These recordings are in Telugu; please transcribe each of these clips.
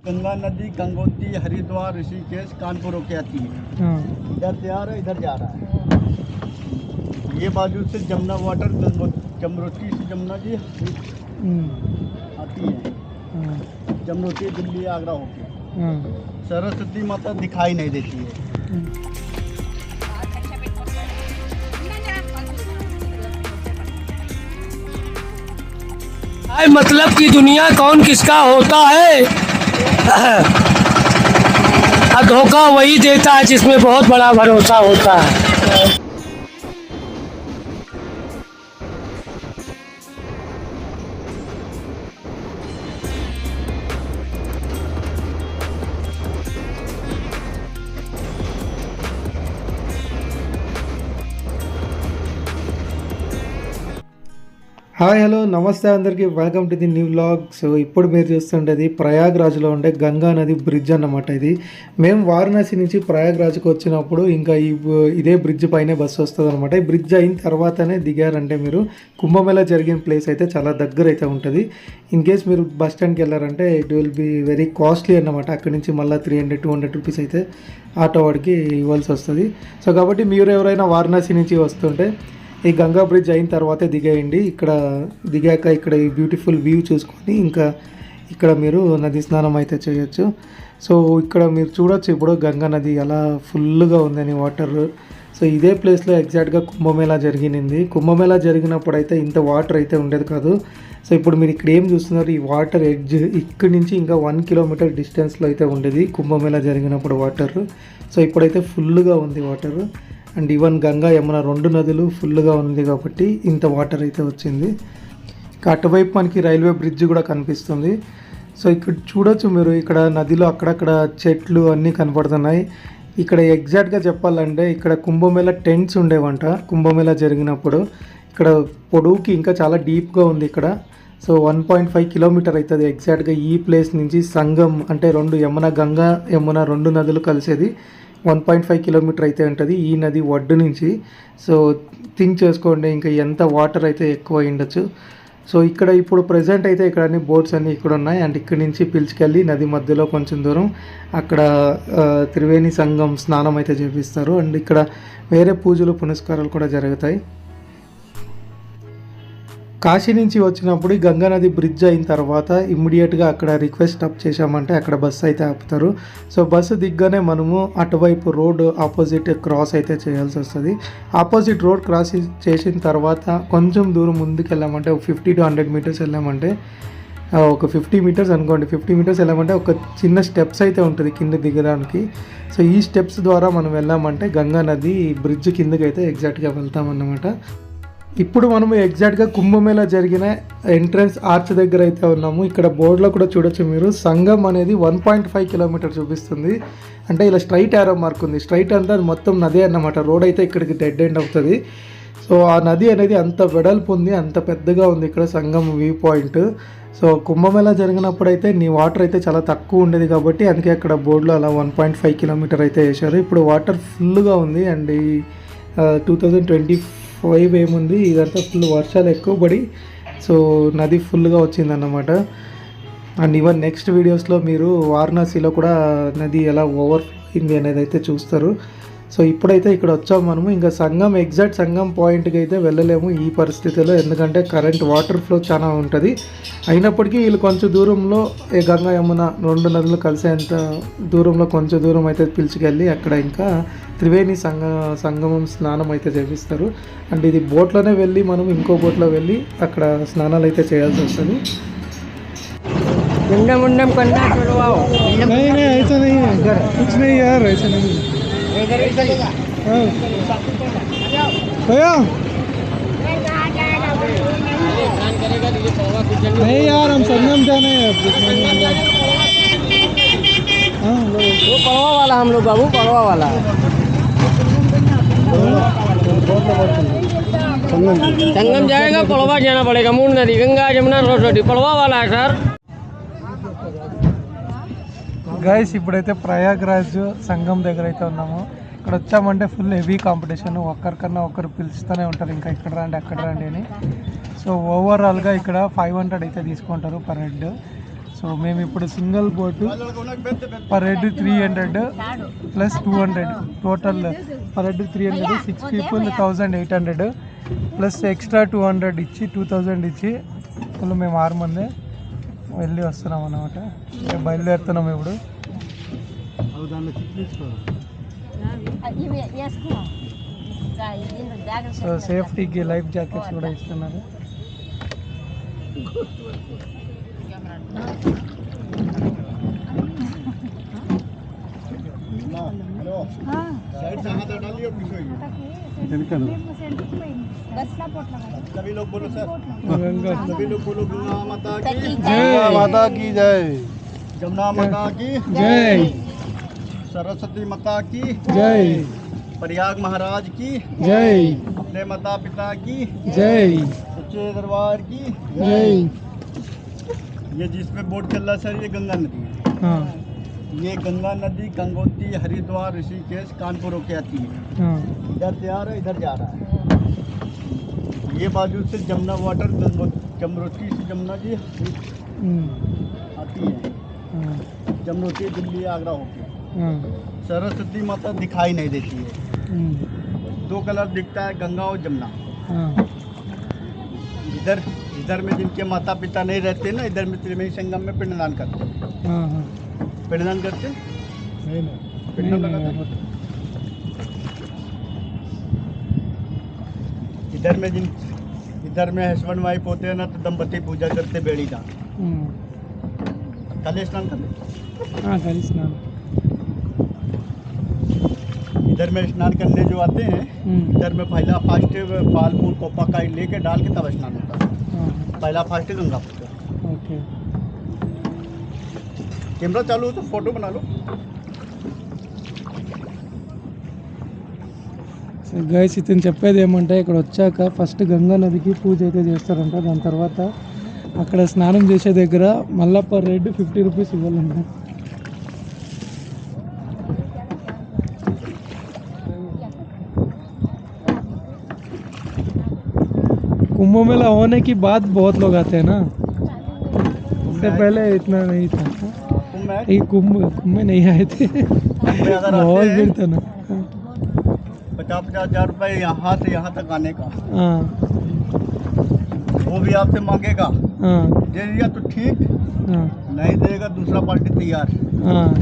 गंगा नदी गंगोत्री हरिद्वार ऋषिकेश कानपुर होके आती है। इधर से आ रहा है, इधर जा रहा है। ये बाजू से जमुना वाटर जमनोत्री से जमुना जी आती है। जमनोत्री दिल्ली आगरा होके सरस्वती माता दिखाई नहीं देती है। मतलब कि दुनिया कौन किसका होता है। धोखा वही देता है जिसमें बहुत बड़ा भरोसा होता है। హాయ్ హలో నమస్తే అందరికీ welcome to the new vlog. So ఇప్పుడు మీరు చూస్తుండేది ప్రయాగ్రాజ్లో ఉండే గంగా నది బ్రిడ్జ్ అన్నమాట. ఇది మేము వారణాసి నుంచి ప్రయాగ్రాజ్కి వచ్చినప్పుడు ఇంకా ఇదే బ్రిడ్జ్ పైనే బస్సు వస్తుంది అనమాట. ఈ బ్రిడ్జ్ అయిన తర్వాతనే దిగారంటే మీరు కుంభమేళా జరిగిన ప్లేస్ అయితే చాలా దగ్గర అయితే ఉంటుంది. ఇన్ కేస్ మీరు బస్ స్టాండ్కి వెళ్ళారంటే it will be very costly అన్నమాట. అక్కడి నుంచి మళ్ళీ 300-200 రూపీస్ అయితే ఆటో వాడికి ఇవ్వాల్సి వస్తుంది. సో కాబట్టి మీరు ఎవరైనా వారణాసి నుంచి వస్తుంటే ఈ గంగా బ్రిడ్జ్ అయిన తర్వాతే దిగేయండి. ఇక్కడ దిగాక ఇక్కడ ఈ బ్యూటిఫుల్ వ్యూ చూసుకొని ఇంకా ఇక్కడ మీరు నది స్నానం అయితే చేయొచ్చు. సో ఇక్కడ మీరు చూడొచ్చు ఇప్పుడు గంగా నది ఎలా ఫుల్గా ఉందని వాటర్. సో ఇదే ప్లేస్లో ఎగ్జాక్ట్గా కుంభమేళా జరిగింది. కుంభమేళా జరిగినప్పుడు అయితే ఇంత వాటర్ అయితే ఉండేది కాదు. సో ఇప్పుడు మీరు ఇక్కడ ఏం చూస్తున్నారు, ఈ వాటర్ ఎడ్జ్ ఇక్కడి నుంచి ఇంకా 1 కిలోమీటర్ డిస్టెన్స్లో అయితే ఉండేది కుంభమేళా జరిగినప్పుడు వాటర్. సో ఇప్పుడైతే ఫుల్గా ఉంది water. And even Ganga Yamuna 2 నదులు ఫుల్గా ఉంది కాబట్టి ఇంత వాటర్ అయితే వచ్చింది. అటువైపు మనకి రైల్వే బ్రిడ్జ్ కూడా కనిపిస్తుంది. సో ఇక్కడ చూడొచ్చు మీరు, ఇక్కడ నదిలో అక్కడక్కడ చెట్లు అన్నీ కనపడుతున్నాయి. ఇక్కడ ఎగ్జాక్ట్గా చెప్పాలంటే ఇక్కడ కుంభమేళా టెంట్స్ ఉండేవంట కుంభమేళా జరిగినప్పుడు. ఇక్కడ పొడవుకి ఇంకా చాలా డీప్గా ఉంది ఇక్కడ. సో 1.5 కిలోమీటర్ అవుతుంది ఎగ్జాక్ట్గా ఈ ప్లేస్ నుంచి. సంగం అంటే గంగా యమున 2 నదులు కలిసేది 1.5 కిలోమీటర్ అయితే ఉంటుంది ఈ నది ఒడ్డు నుంచి. సో థింక్ చేసుకోండి ఇంకా ఎంత వాటర్ అయితే ఎక్కువ ఉండొచ్చు. సో ఇక్కడ ఇప్పుడు ప్రజెంట్ అయితే ఇక్కడ అన్ని బోట్స్ అన్నీ ఇక్కడ ఉన్నాయి. అండ్ ఇక్కడి నుంచి పిలుచుకెళ్ళి నది మధ్యలో కొంచెం దూరం అక్కడ త్రివేణి సంగం స్నానం అయితే చేపిస్తారు. అండ్ ఇక్కడ వేరే పూజలు పునస్కారాలు కూడా జరుగుతాయి. కాశీ నుంచి వచ్చినప్పుడు గంగా నది బ్రిడ్జ్ అయిన తర్వాత ఇమ్మీడియట్గా అక్కడ రిక్వెస్ట్ అప్ చేసామంటే అక్కడ బస్సు అయితే ఆపుతారు. సో బస్సు దిగ్గానే మనము అటువైపు రోడ్ ఆపోజిట్ క్రాస్ అయితే చేయాల్సి వస్తుంది. ఆపోజిట్ రోడ్ క్రాస్ చేసిన తర్వాత కొంచెం దూరం ముందుకు వెళ్ళామంటే 50-100 మీటర్స్ వెళ్ళామంటే ఒక 50 మీటర్స్ అనుకోండి, 50 మీటర్స్ వెళ్ళామంటే ఒక చిన్న స్టెప్స్ అయితే ఉంటుంది కింద దిగడానికి. సో ఈ స్టెప్స్ ద్వారా మనం వెళ్ళామంటే గంగా నది బ్రిడ్జ్ కిందకి అయితే ఎగ్జాక్ట్గా వెళ్తామన్నమాట. ఇప్పుడు మనము ఎగ్జాక్ట్గా కుంభమేళా జరిగిన ఎంట్రన్స్ ఆర్చ్ దగ్గర అయితే ఉన్నాము. ఇక్కడ బోర్డులో కూడా చూడొచ్చు మీరు, సంగం అనేది 1.5 కిలోమీటర్ చూపిస్తుంది. అంటే ఇలా స్ట్రైట్ యారో మార్క్ ఉంది. స్ట్రైట్ అంటే అది మొత్తం నది అన్నమాట. రోడ్ అయితే ఇక్కడికి డెడ్ ఎండ్ అవుతుంది. సో ఆ నది అనేది అంత వెడల్పు ఉంది, అంత పెద్దగా ఉంది ఇక్కడ సంగం వ్యూ పాయింట్. సో కుంభమేళా జరిగినప్పుడు అయితే నీ వాటర్ అయితే చాలా తక్కువ ఉండేది కాబట్టి అందుకే అక్కడ బోర్డులో అలా 1.5 కిలోమీటర్ అయితే వేశారు. ఇప్పుడు వాటర్ ఫుల్గా ఉంది. అండ్ ఈ 2025 ఏముంది ఇదంతా ఫుల్ వర్షాలు ఎక్కువ పడి సో నది ఫుల్గా వచ్చిందన్నమాట. అండ్ ఈవెన్ నెక్స్ట్ వీడియోస్లో మీరు వారణాసిలో కూడా నది ఎలా ఓవర్ఫ్లో అయింది అనేది అయితే చూస్తారు. సో ఇప్పుడైతే ఇక్కడ వచ్చాము మనము. ఇంకా సంగం ఎగ్జాక్ట్ సంగం పాయింట్కి అయితే వెళ్ళలేము ఈ పరిస్థితిలో, ఎందుకంటే కరెంట్ వాటర్ ఫ్లో చాలా ఉంటుంది. అయినప్పటికీ వీళ్ళు కొంచెం దూరంలో గంగా యమున 2 నదులు కలిసేంత దూరంలో కొంచెం దూరం అయితే పిలుచుకెళ్ళి అక్కడ ఇంకా త్రివేణి సంగమం స్నానం అయితే చేపిస్తారు. అండ్ ఇది బోట్లోనే వెళ్ళి మనం ఇంకో బోట్లో వెళ్ళి అక్కడ స్నానాలు అయితే చేయాల్సి వస్తుంది. नहीं यार हम संगम जाने हैं। वो पड़वा वाला हम लोग बाबू, पड़वा वाला संगम जाएगा, पड़वा जाना पड़ेगा। मूल नदी गंगा जमुना सरस्वती पड़वा वाला है सर. గైస్ ఇప్పుడైతే ప్రయాగ్రాజ్ సంగం దగ్గర అయితే ఉన్నాము. ఇక్కడ వచ్చామంటే ఫుల్ హెవీ కాంపిటీషన్, ఒక్కరికన్నా ఒకరు పిలుస్తూనే ఉంటారు ఇంకా ఇక్కడ రండి అక్కడ రండి అని. సో ఓవరాల్గా ఇక్కడ 500 అయితే తీసుకుంటారు పర్ హెడ్. సో సో మేము ఇప్పుడు single boat per head 300 plus 200 total per head 300 6 people 1800 plus extra 200 ఇచ్చి 2000 ఇచ్చి అసలు మేము 6 మంది వెళ్ళి వస్తున్నాం అన్నమాట. బయలుదేరుతున్నాం ఇప్పుడు. సో సేఫ్టీకి లైఫ్ జాకెట్స్ కూడా ఇస్తున్నారు. सभी लोग बोलो सर, सभी लोग बोलो गंगा माता की जय माता की जय, जमुना माता की जय, सरस्वती माता की जय, प्रयाग महाराज की जय, अपने माता पिता की जय, सच्चे दरबार की जय. ये जिसमें बोट चल रहा सर, ये गंगा नदी है. हाँ ये गंगा नदी गंगोत्री, हरिद्वार, ऋषिकेश, कानपुर होके आती है. हाँ इधर से आ रहा है, इधर जा रहा है. ये बाजू से जमुना वाटर, जमरोटी से जमुना जी आती है. हाँ जमरोटी दिल्ली आगरा होके. हाँ सरस्वती माता दिखाई नहीं देती है. दो कलर दिखता है, गंगा और जमुना. हाँ इधर इधर में जिनके माता पिता नहीं रहते ना, इधर में त्रिवेणी संगम में पिंडदान करते. हाँ हाँ पिंडदान करते, नहीं पिंड लगाते. इधर में इधर में हस्बैंड वाइफ होते हैं ना, तो दंपति पूजा करते बेड़ी का. कल स्नान करते. हाँ कल स्नान. इधर में स्नान करने जो आते हैं, इधर में पहला फास्ट पाल फूल कोपा का लेके डाल के तब स्नान होता है. पहला फास्ट गंगा पूजा. ओके. कैमरा चालू हो तो फोटो बना लो. సో గైస్ ఇతను చెప్పేది ఏమంటే ఇక్కడ వచ్చాక ఫస్ట్ గంగా నదికి పూజ అయితే చేస్తారంట. దాని తర్వాత అక్కడ స్నానం చేసే దగ్గర మళ్ళా per head 50 rupees ఇవ్వాలంట. Kumbh Mela होने की बाद बहुत लोग आते हैं ना, इससे पहले इतना नहीं था. ये कुंभ में नहीं आए थे, बहुत भीड़ था ना. 50,000 रुपये यहाँ से यहाँ तक आने का. हाँ वो भी आपसे मांगेगा. हाँ दे दिया तो ठीक, हाँ नहीं देगा दूसरा पार्टी तैयार. हाँ.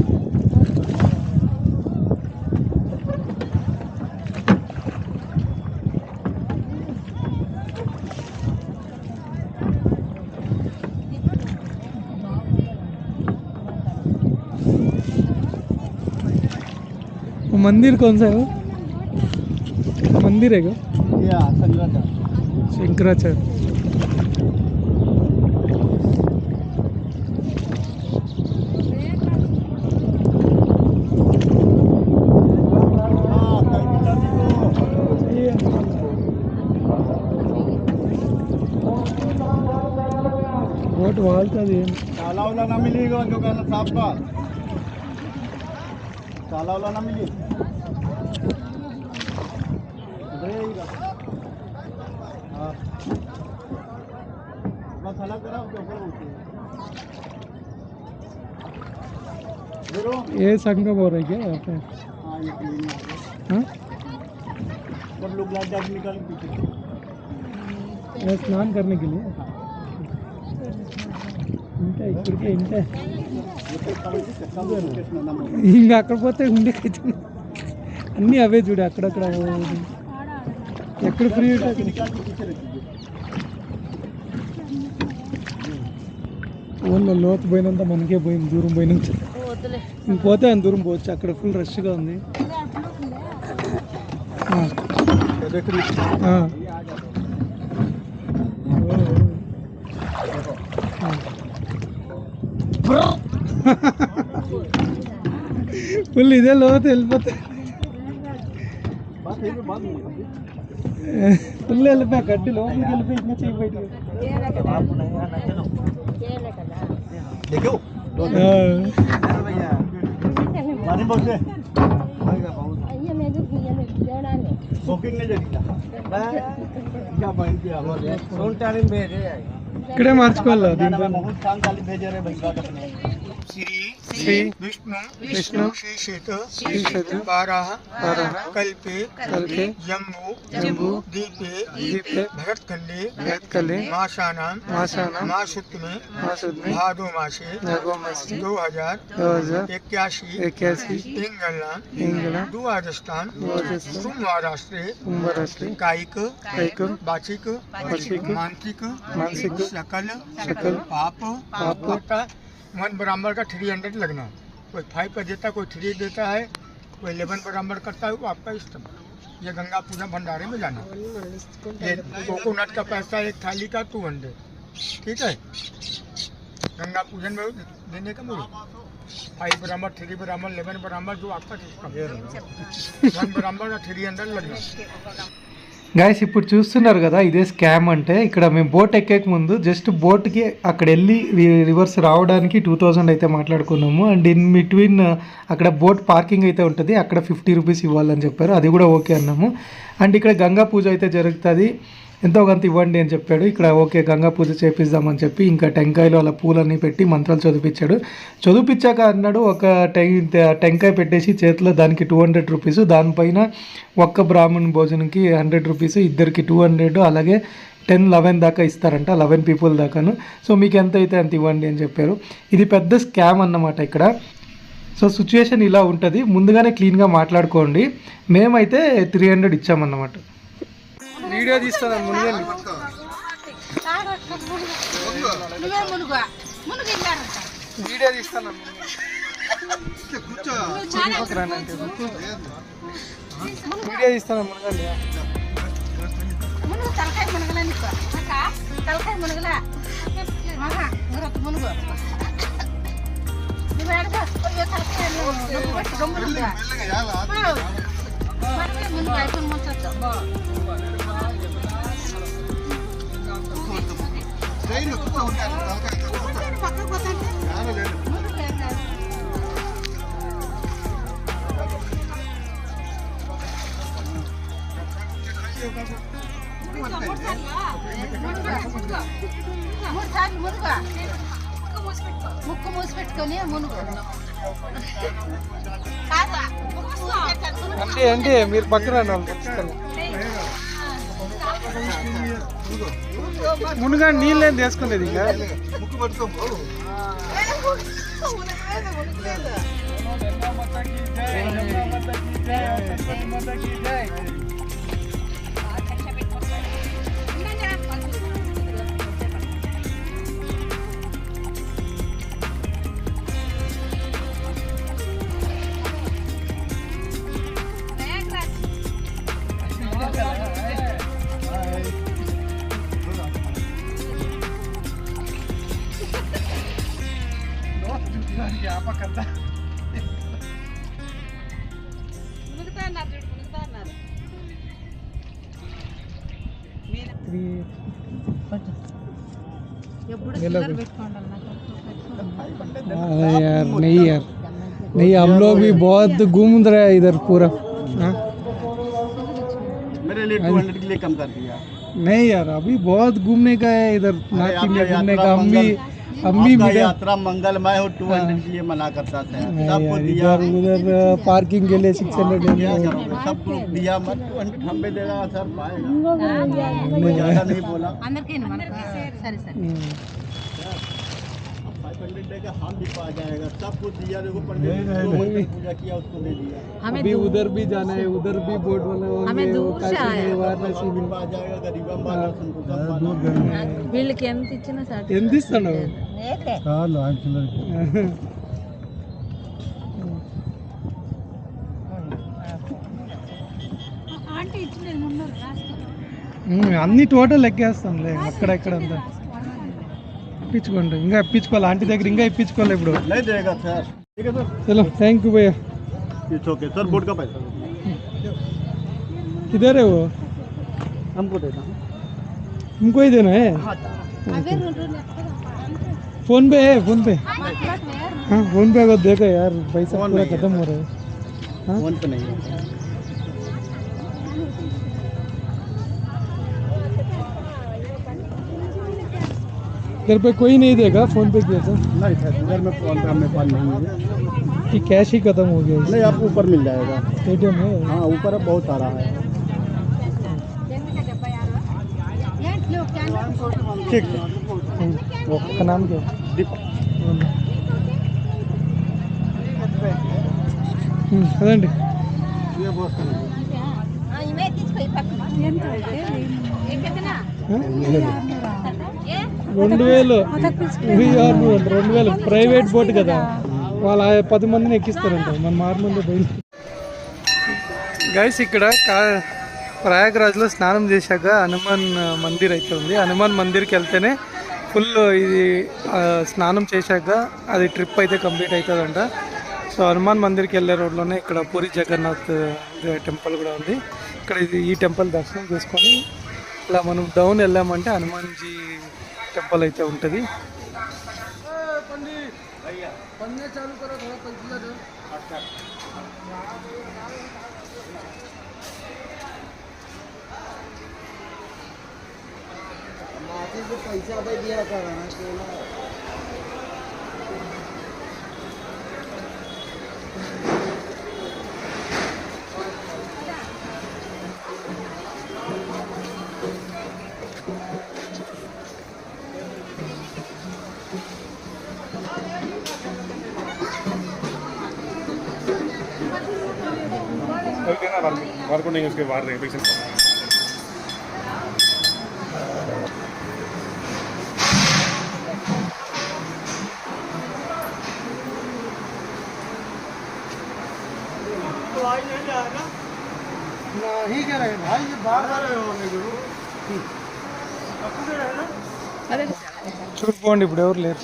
वो मंदिर कौन सा है? वो मंदिर है क्या? ये संग्रह शंकराचार्य. बोट वाल का दे. ताला वाला ना मिलेगा जो कहना साहब का. ताला वाला ना मिले. हाँ बस अलग कराओ तो ये संगम हो रहा है क्या यहाँ पे? हाँ ये क्लीन है. हाँ सब लोग लाइट जाके निकाल पीछे. ये स्नान करने के लिए इंटे इక్కడికే ఇంటే ఇంకా అక్కడ పోతే ఉండేకైతే అన్నీ అవే చూడు అక్కడక్కడ ఎక్కడ ఫ్రీ ఓన్లో లోతు పోయినంత మనకే పోయింది, దూరం పోయినంత. ఇంకపోతే ఆయన దూరం పోవచ్చు, అక్కడ ఫుల్ రష్గా ఉంది. ఫుల్ ఇదే లోతు వెళ్ళిపోతా. ఫుల్ వెళ్ళిపోయా గడ్డి లోపలికి వెళ్ళిపోయి ఇంకా చెయ్యి బయటకు. देखो पानी बहुत से बुकिंग नहीं जगी क्या पानी किया सोन टाइम भेजे इकडे మార్చుకోవాలా దీంట్లో बहुत काम खाली भेजे रहे भैया अपने श्री विष्णु विष्णु श्रीशेत बारह कल्पे जम्बू दीपे भरतखंडे मासानाम मासुत में भादो मासे 2081 इंग्लैंड दो राजस्थान तुम महाराष्ट्र कायिक बाचिक मानसिक शकल पाप वन बराबर का 300 लगना, कोई 5 पर देता, कोई 3 देता है, कोई 11 बराबर करता है, वो आपका इष्टम। ये गंगा पूजा भंडारे में जाना। ये कोकोनट का पैसा एक थाली का 200, ठीक है। गंगा पूजन में देने का मुझे 5 बराबर 3 बराबर 11 बराबर जो आपका सिस्टम 1 बराबर का 300 लगना। గైస్ ఇప్పుడు చూస్తున్నారు కదా ఇదే స్కామ్ అంటే ఇక్కడ మేము బోట్ ఎక్కేక ముందు జస్ట్ బోట్కి అక్కడ వెళ్ళి రివర్స్ రావడానికి 2000 అయితే మాట్లాడుకున్నాము అండ్ ఇన్ బిట్వీన్ అక్కడ బోట్ పార్కింగ్ అయితే ఉంటుంది అక్కడ 50 రూపీస్ ఇవ్వాలని చెప్పారు అది కూడా ఓకే అన్నాము అండ్ ఇక్కడ గంగా పూజ అయితే జరుగుతుంది ఎంతో కొంత ఇవ్వండి అని చెప్పాడు ఇక్కడ ఓకే గంగా పూజ చేపిద్దామని చెప్పి ఇంకా టెంకాయలు అలా పూలన్నీ పెట్టి మంత్రాలు చదివించాడు చదివించాక అన్నాడు ఒక టెంకాయ పెట్టేసి చేతిలో దానికి 200 రూపీస్ దానిపైన ఒక్క బ్రాహ్మణ్ భోజనంకి 100 రూపీస్ ఇద్దరికి 200 అలాగే 10-11 దాకా ఇస్తారంట 11 పీపుల్ దాకాను సో మీకు ఎంత అయితే అంత ఇవ్వండి అని చెప్పారు ఇది పెద్ద స్కామ్ అన్నమాట ఇక్కడ సో సిచ్యుయేషన్ ఇలా ఉంటుంది ముందుగానే క్లీన్గా మాట్లాడుకోండి మేమైతే 300 ఇచ్చామన్నమాట వీడియో తీస్తాను మునుగండి వీడియో తీస్తాను వీడియో తీస్తాను మునుగండి ముక్కు మూసి పెట్టుకొని మునుగు అంటే అంటే మీరు పక్కన మునుగా నీళ్ళేం తీసుకునేది ఇంకా यार नहीं हम लोग भी बहुत घूम रहे हैं इधर पूरा मेरे लिए 200 के लिए कम कर दिया नहीं यार अभी बहुत घूमने का है इधर नॉर्थ इंडिया घूमने का हम भी यात्रा मंगलमय हो 200 के लिए मना करता था सबको दिया उधर पार्किंग के लिए 600 सबको दिया मत 200 हम भी देगा सर पाएगा मैं ज़्यादा नहीं बोला सर 500 देगा हम भी पा जाएगा सबको दिया देखो पंडित ने पूजा किया उसको दे दिया अभी उधर भी जाना है उधर भी बोर्ड वाला हमें दूर से आया वाराणसी भी पा जाएगा गरीबा वाला उनको कम వీళ్ళకి ఎంత ఇచ్చినా సార్ ఎంత ఇస్తాను చాలు ఆంటీ ఇచ్చినది మున్నూరు అన్ని టోటల్ లెక్కేస్తాంలే అక్కడ ఇక్కడ అంతా ఇప్పించుకోండి ఇంకా ఇప్పించుకోవాలి ఆంటీ దగ్గర ఇంకా ఇప్పించుకోవాలి ఇప్పుడు नहीं देगा सर ठीक है सर चलो थैंक यू भैया इट्स ओके सर बोर्ड का पैसा किधर है वो हमको देना तुमको ही देना है अगर फोन पे है फोन पे हाँ फोन पे अगर देखो यार पैसा पूरा खत्म हो रहा है हाँ फोन पे नहीं है घर पे कोई नहीं देगा, फोन पे किया था नहीं था घर में फोन पे हमें पास नहीं है कि कैश ही खत्म हो गया। नहीं आपको ऊपर मिल जाएगा एटीएम है। हाँ ऊपर बहुत सारा है ठीक है वो का नाम क्या है? అదండి ये बहुत ఎంత అయితే 2000 2000 ప్రైవేట్ బోట్ కదా, వాళ్ళ 10 మందిని ఎక్కిస్తారంట, మన 6 మంది బయలు. గైస్ ఇక్కడ ప్రయాగ్రాజ్లో స్నానం చేశాక హనుమాన్ మందిర్ అయితే ఉంది. హనుమాన్ మందిర్కి వెళ్తేనే ఫుల్ ఇది స్నానం చేశాక అది ట్రిప్ అయితే కంప్లీట్ అవుతుందంట. సో హనుమాన్ మందిర్కి వెళ్ళే రోడ్లోనే ఇక్కడ పూరి జగన్నాథ్ టెంపుల్ కూడా ఉంది. ఇక్కడ ఈ టెంపుల్ దర్శనం చేసుకొని ఇలా మనం డౌన్ వెళ్ళామంటే హనుమాన్జీ టెంపుల్ అయితే ఉంటుంది. उसके बाद नहीं कह रहे भाई ये बार बार చూసుకోండి ఇప్పుడు ఎవరు లేరు.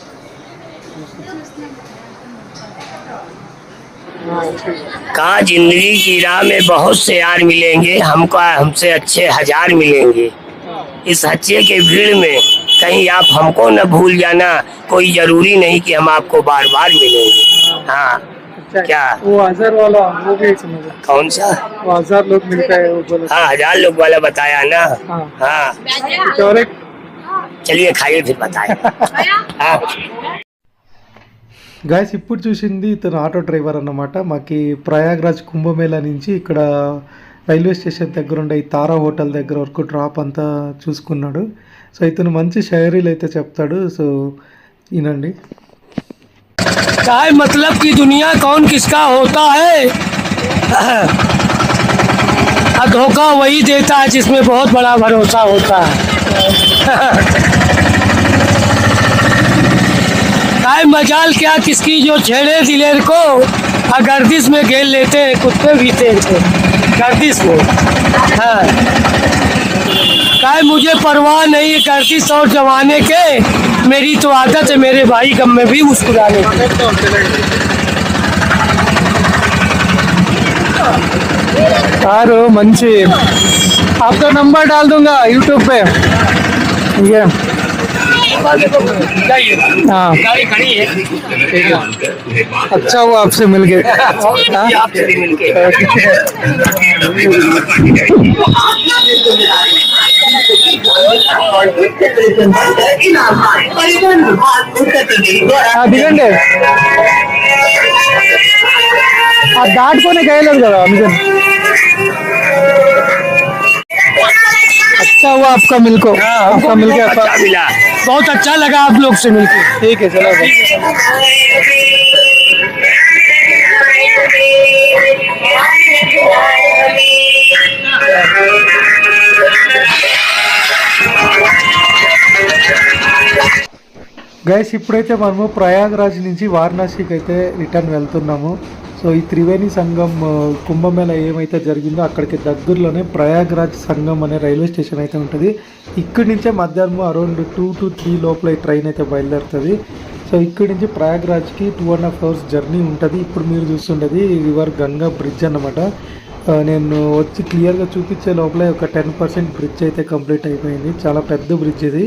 कहाँ जिंदगी की राह में बहुत से यार मिलेंगे, हमको हमसे अच्छे 1000 मिलेंगे। इस हच्चे के भीड़ में कहीं आप हमको न भूल जाना, कोई जरूरी नहीं कि हम आपको बार बार मिलेंगे। हाँ क्या वो 1000 वाला वो भी समझ, कौन सा? वो 1000 लोग मिलता है वो बोला. हाँ 1000 लोग वाला बताया ना। हाँ. हाँ और एक चलिए खाइए फिर बताए। हाँ గాయస్ ఇప్పుడు చూసింది ఇతను ఆటో డ్రైవర్ అన్నమాట. మాకు ప్రయాగ్రాజ్ కుంభమేళా నుంచి ఇక్కడ రైల్వే స్టేషన్ దగ్గర ఉండే ఈ తారా హోటల్ దగ్గర వరకు డ్రాప్ అంతా చూసుకున్నాడు. సో ఇతను మంచి షాయరీలు అయితే చెప్తాడు. సో వినండి. क्या मतलब कि दुनिया कौन किसका होता है, धोखा वही देता है जिसमें बहुत बड़ा भरोसा होता है। काय मजाल क्या किसकी जो छेड़े दिलेर को, गर्दिश में घेर लेते हैं कुत्ते भी तेज को गर्दिश को। हाँ काय मुझे परवाह नहीं है गर्दिश और जमाने के, मेरी तो आदत है मेरे भाई गम में भी मुस्कुराने की। यार मंची आपका नंबर डाल दूंगा यूट्यूब पे. ये हाँ गाड़ी खड़ी है, अच्छा हुआ आपसे मिल गए. आपसे भी मिलके। దిగండి దాటుకొని గయలేదు కదా అందుకని. अच्छा हुआ आपका मिलको, आपका मिल गया. अच्छा मिला, बहुत अच्छा लगा आप लोग से मिलके। ठीक है चलो. గైస్ ఇప్పుడైతే మనము ప్రయాగ్రాజ్ నుంచి వారణాసికి అయితే రిటర్న్ వెళ్తున్నాము. సో ఈ త్రివేణి సంగం కుంభమేళా ఏమైతే జరిగిందో అక్కడికి దగ్గరలోనే ప్రయాగ్రాజ్ సంగం అనే రైల్వే స్టేషన్ అయితే ఉంటుంది. ఇక్కడి నుంచే మధ్యాహ్నం అరౌండ్ 2 to 3 లోపల ఈ ట్రైన్ అయితే బయలుదేరుతుంది. సో ఇక్కడి నుంచి ప్రయాగ్రాజ్కి 2.5 hours జర్నీ ఉంటుంది. ఇప్పుడు మీరు చూస్తుండేది రివర్ గంగా బ్రిడ్జ్ అన్నమాట. నేను వచ్చి క్లియర్గా చూపించే లోపలే ఒక 10% బ్రిడ్జ్ అయితే కంప్లీట్ అయిపోయింది. చాలా పెద్ద బ్రిడ్జ్ ఇది.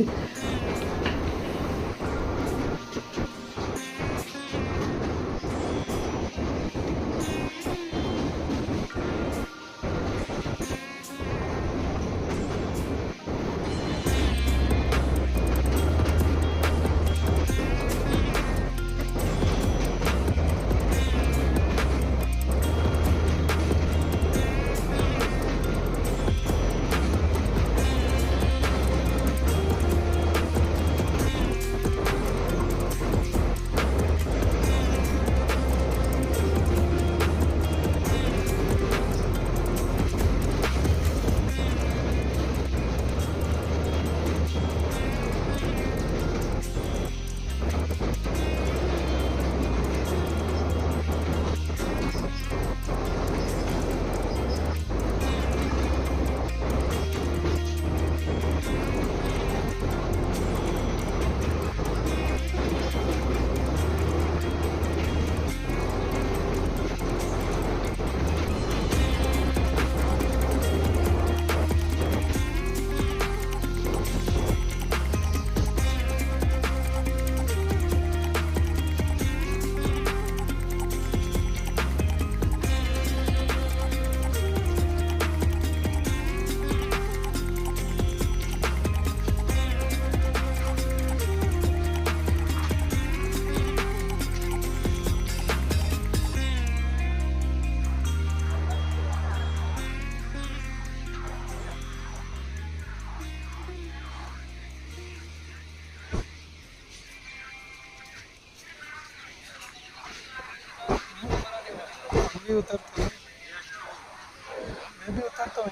भी उतरता हूँ, मैं भी उतरता हूँ।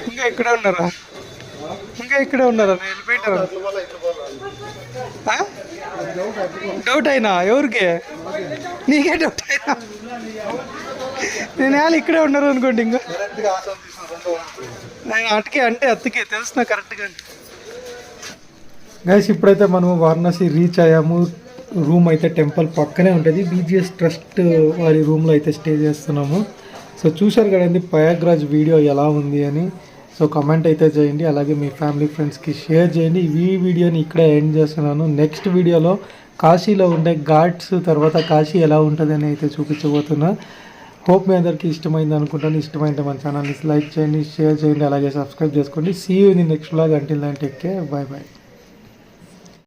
ఇంకా ఇక్కడే ఉన్నారా? ఇంకా ఇక్కడే ఉన్నారా? వెళ్ళిపోయింటారా? డౌట్ అయినా ఎవరికి? నీకే డౌట్ అయినా? నేను వాళ్ళు ఇక్కడే ఉన్నారు అనుకోండి. ఇంకా అటుకే అంటే అత్తుకే తెలుసు కరెక్ట్గా. గైస్ ఇప్పుడైతే మనం వారణాసి రీచ్ అయ్యాము. రూమ్ అయితే టెంపుల్ పక్కనే ఉంటుంది. బీజీఎస్ ట్రస్ట్ వారి రూమ్లో అయితే స్టే చేస్తున్నాము. సో చూశారు కదండి ప్రయాగ్రాజ్ వీడియో ఎలా ఉంది అని. సో కమెంట్ అయితే చేయండి, అలాగే మీ ఫ్యామిలీ ఫ్రెండ్స్కి షేర్ చేయండి. ఈ వీడియోని ఇక్కడే ఎండ్ చేస్తున్నాను. నెక్స్ట్ వీడియోలో కాశీలో ఉండే ఘాట్స్ తర్వాత కాశీ ఎలా ఉంటుంది అని అయితే చూపించబోతున్నా. హోప్ మీ అందరికీ ఇష్టమైంది అనుకుంటాను. ఇష్టమైతే మన ఛానల్ని లైక్ చేయండి, షేర్ చేయండి, అలాగే సబ్స్క్రైబ్ చేసుకోండి. See you in the next vlog. Until then take care, bye by.